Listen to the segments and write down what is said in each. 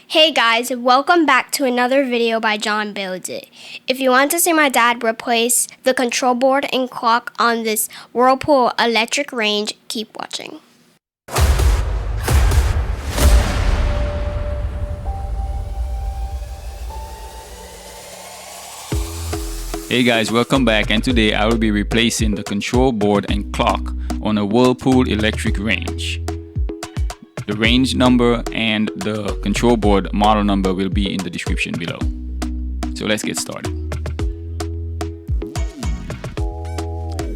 Hey guys, welcome back to another video by John Builds It. If you want to see my dad replace the control board and clock on this Whirlpool electric range, keep watching. Hey guys, welcome back, and today I will be replacing the control board and clock on a Whirlpool electric range. The range number and the control board model number will be in the description below. So let's get started.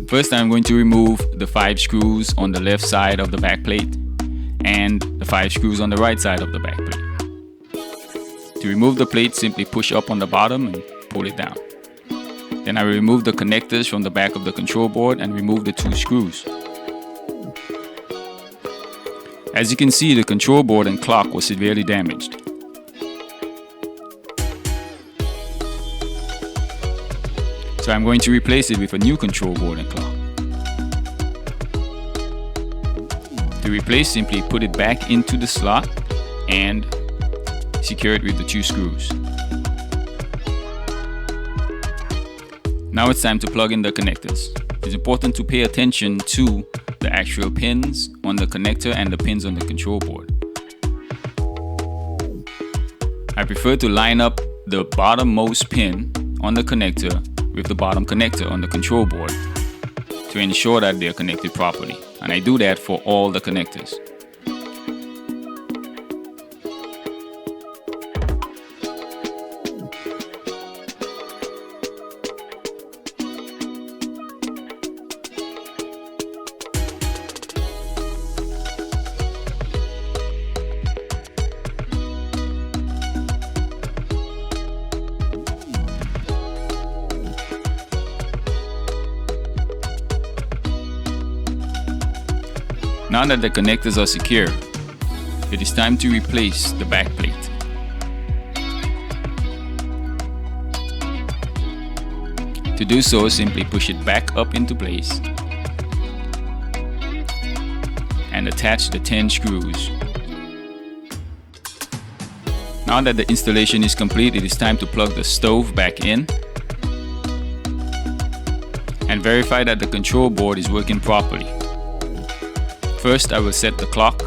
First, I'm going to remove the 5 screws on the left side of the back plate and the 5 screws on the right side of the back plate. To remove the plate, simply push up on the bottom and pull it down. Then I will remove the connectors from the back of the control board and remove the 2 screws. As you can see, the control board and clock was severely damaged. So I'm going to replace it with a new control board and clock. To replace, simply put it back into the slot and secure it with the 2 screws. Now it's time to plug in the connectors. It's important to pay attention to the actual pins on the connector and the pins on the control board. I prefer to line up the bottommost pin on the connector with the bottom connector on the control board to ensure that they are connected properly, and I do that for all the connectors. Now that the connectors are secure, it is time to replace the back plate. To do so, simply push it back up into place and attach the 10 screws. Now that the installation is complete, it is time to plug the stove back in and verify that the control board is working properly. First, I will set the clock.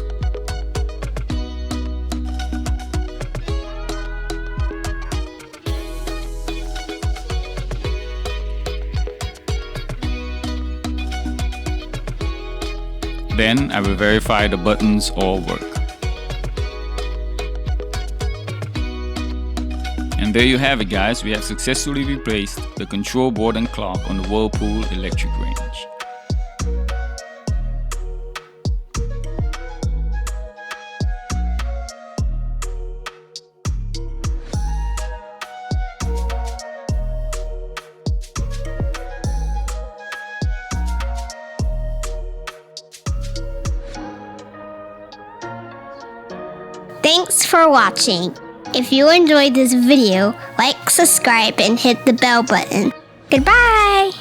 Then I will verify the buttons all work. And there you have it, guys. We have successfully replaced the control board and clock on the Whirlpool electric range. Thanks for watching. If you enjoyed this video, like, subscribe, and hit the bell button. Goodbye!